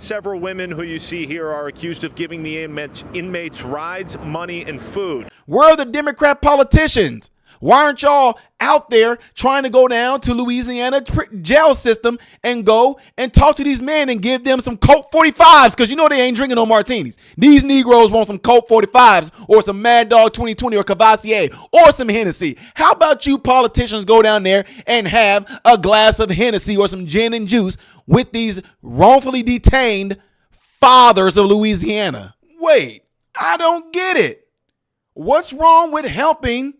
Several women who you see here are accused of giving the inmates rides, money, and food. Where are the Democrat politicians? Why aren't y'all out there trying to go down to Louisiana jail system and go and talk to these men and give them some Colt 45s? Because you know they ain't drinking no martinis. These Negroes want some Colt 45s or some Mad Dog 2020 or Cavassier or some Hennessy. How about you politicians go down there and have a glass of Hennessy or some gin and juice with these wrongfully detained fathers of Louisiana? Wait, I don't get it. What's wrong with helping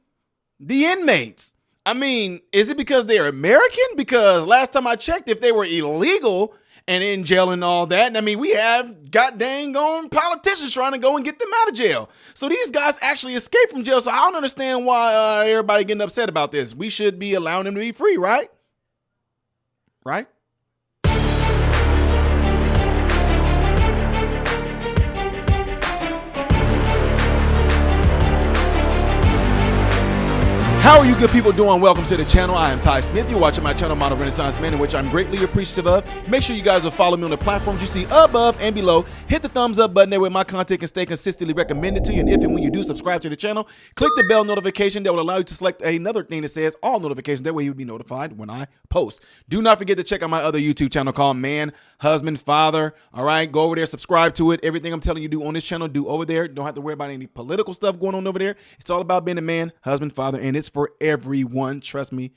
the inmates? I mean, is it because they're American? Because last time I checked, if they were illegal and in jail and all that, and I mean, we have got dang on politicians trying to go and get them out of jail. So these guys actually escaped from jail. So I don't understand why everybody getting upset about this. We should be allowing them to be free, right? Right? How are you good people doing? Welcome to the channel. I am Ty Smith. You're watching my channel, Model Renaissance Man, in which I'm greatly appreciative of. Make sure you guys will follow me on the platforms you see above and below. Hit the thumbs up button there where my content can stay consistently recommended to you. And if and when you do subscribe to the channel, click the bell notification that will allow you to select another thing that says all notifications. That way you'll be notified when I post. Do not forget to check out my other YouTube channel called Man, Husband, Father. All right, go over there, subscribe to it. Everything I'm telling you do on this channel, do over there. Don't have to worry about any political stuff going on over there. It's all about being a man, husband, father, and it's for everyone. Trust me,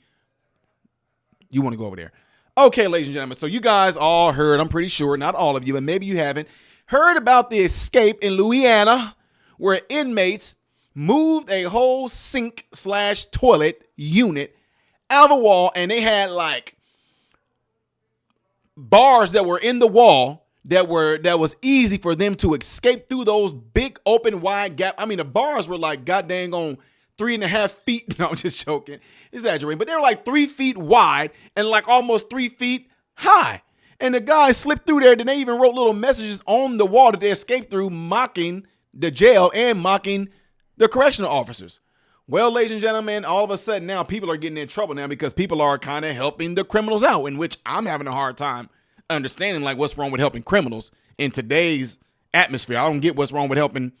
you want to go over there. Okay, ladies and gentlemen, so you guys all heard, I'm pretty sure, not all of you, but maybe you haven't, heard about the escape in Louisiana where inmates moved a whole sink/toilet unit out of a wall, and they had like bars that were in the wall that was easy for them to escape through those big open wide gap. I mean, the bars were like god dang on 3.5 feet. No, I'm just joking, exaggerating, but they were like 3 feet wide and like almost 3 feet high. And the guys slipped through there. Then they even wrote little messages on the wall that they escaped through, mocking the jail and mocking the correctional officers. Well, ladies and gentlemen, all of a sudden now people are getting in trouble now because people are kind of helping the criminals out, in which I'm having a hard time understanding like what's wrong with helping criminals in today's atmosphere. I don't get what's wrong with helping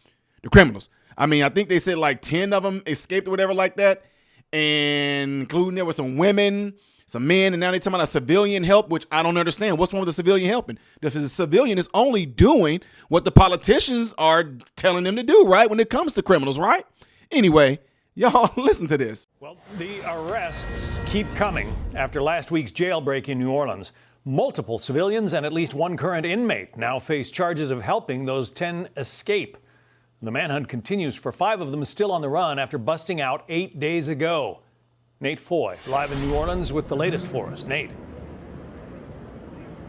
the criminals. I mean, I think they said like 10 of them escaped or whatever like that, and including there were some women, some men, and now they're talking about a civilian help, which I don't understand. What's wrong with the civilian helping? The civilian is only doing what the politicians are telling them to do, right, when it comes to criminals, right? Anyway, y'all listen to this. Well, the arrests keep coming after last week's jailbreak in New Orleans. Multiple civilians and at least one current inmate now face charges of helping those 10 escape. The manhunt continues for 5 of them still on the run after busting out 8 days ago. Nate Foy, live in New Orleans with the latest for us. Nate.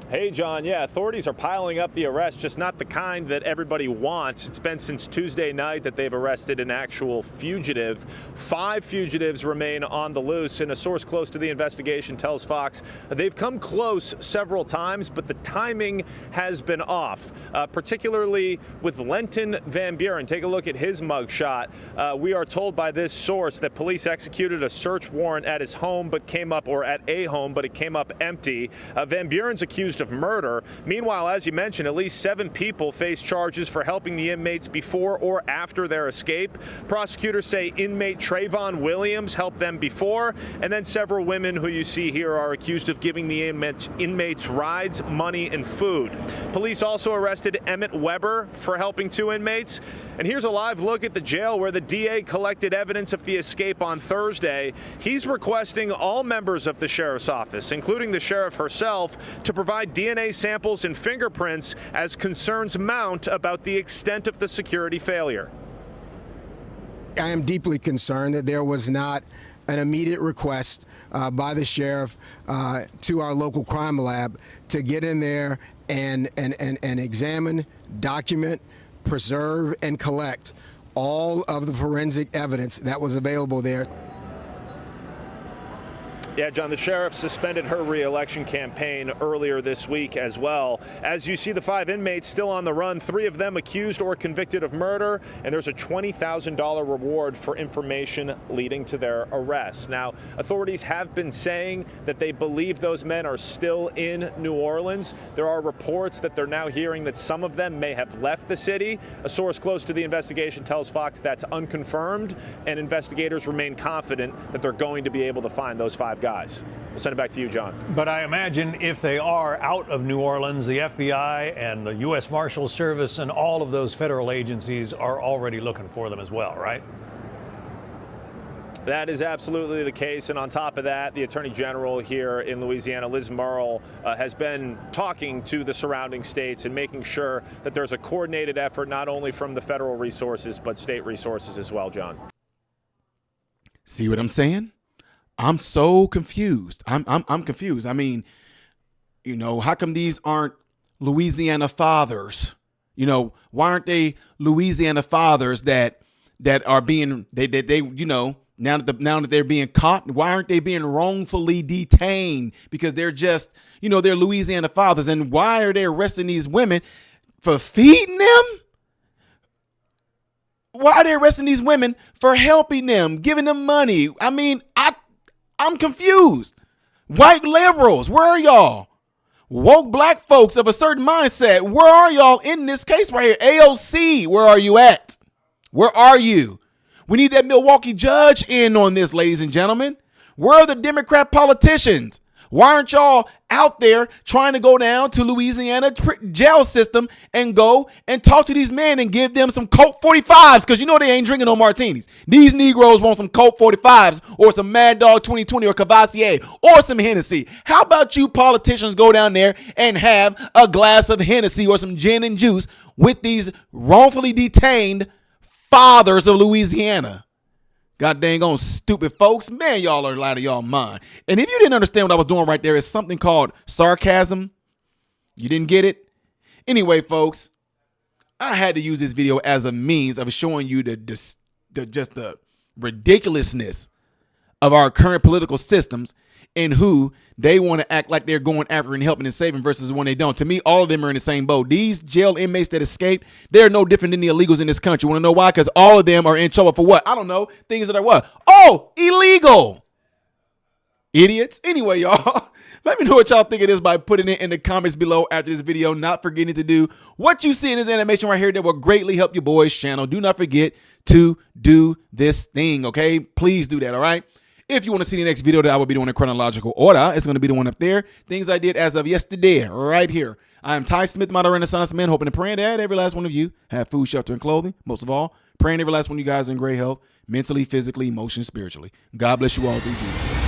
Hey, John. Yeah, authorities are piling up the arrests, just not the kind that everybody wants. It's been since Tuesday night that they've arrested an actual fugitive. 5 fugitives remain on the loose, and a source close to the investigation tells Fox they've come close several times, but the timing has been off, particularly with Lenton Van Buren. Take a look at his mugshot. We are told by this source that police executed a search warrant at his home, but came up, or at a home, but it came up empty. Van Buren's accused of murder. Meanwhile, as you mentioned, at least 7 people face charges for helping the inmates before or after their escape. Prosecutors say inmate Trayvon Williams helped them before, and then several women who you see here are accused of giving the inmates rides, money, and food. Police also arrested Emmett Weber for helping 2 inmates. And here's a live look at the jail where the DA collected evidence of the escape on Thursday. He's requesting all members of the sheriff's office, including the sheriff herself, to provide DNA samples and fingerprints as concerns mount about the extent of the security failure. I am deeply concerned that there was not an immediate request by the sheriff to our local crime lab to get in there and examine, document, preserve, and collect all of the forensic evidence that was available there. Yeah, John, the sheriff suspended her re-election campaign earlier this week as well. As you see, the 5 inmates still on the run, 3 of them accused or convicted of murder, and there's a $20,000 reward for information leading to their arrest. Now, authorities have been saying that they believe those men are still in New Orleans. There are reports that they're now hearing that some of them may have left the city. A source close to the investigation tells Fox that's unconfirmed, and investigators remain confident that they're going to be able to find those 5 guys. We'll send it back to you, John. But I imagine if they are out of New Orleans, the FBI and the U.S. Marshals Service and all of those federal agencies are already looking for them as well, right? That is absolutely the case. And on top of that, the Attorney General here in Louisiana, Liz Murrill, has been talking to the surrounding states and making sure that there's a coordinated effort, not only from the federal resources, but state resources as well, John. See what I'm saying? I'm so confused. I'm confused. I mean, you know, how come these aren't Louisiana fathers? You know, why aren't they Louisiana fathers that are being they you know, now that they're being caught, why aren't they being wrongfully detained? Because they're just, you know, they're Louisiana fathers. And why are they arresting these women for feeding them? Why are they arresting these women for helping them, giving them money? I mean, I'm confused. White liberals, where are y'all? Woke black folks of a certain mindset, where are y'all in this case right here? AOC, where are you at? Where are you? We need that Milwaukee judge in on this, ladies and gentlemen. Where are the Democrat politicians? Why aren't y'all out there trying to go down to Louisiana jail system and go and talk to these men and give them some Colt 45s? Because you know they ain't drinking no martinis. These Negroes want some Colt 45s or some Mad Dog 2020 or Cavassier or some Hennessy. How about you politicians go down there and have a glass of Hennessy or some gin and juice with these wrongfully detained fathers of Louisiana? God dang on stupid folks. Man, y'all are out of y'all mind. And if you didn't understand what I was doing right there, it's something called sarcasm. You didn't get it? Anyway, folks, I had to use this video as a means of showing you just the ridiculousness of our current political systems and who they want to act like they're going after and helping and saving versus when they don't. To me, all of them are in the same boat. These jail inmates that escaped, they're no different than the illegals in this country. Want to know why? Because all of them are in trouble for what? I don't know. Things that are what? Oh, illegal. Idiots. Anyway, y'all, let me know what y'all think of this by putting it in the comments below after this video. Not forgetting to do what you see in this animation right here that will greatly help your boy's channel. Do not forget to do this thing, okay? Please do that, all right? If you want to see the next video that I will be doing in chronological order, it's going to be the one up there. Things I did as of yesterday, right here. I am Ty Smith, modern Renaissance man, hoping and praying that every last one of you have food, shelter, and clothing. Most of all, praying every last one of you guys in great health, mentally, physically, emotionally, spiritually. God bless you all through Jesus.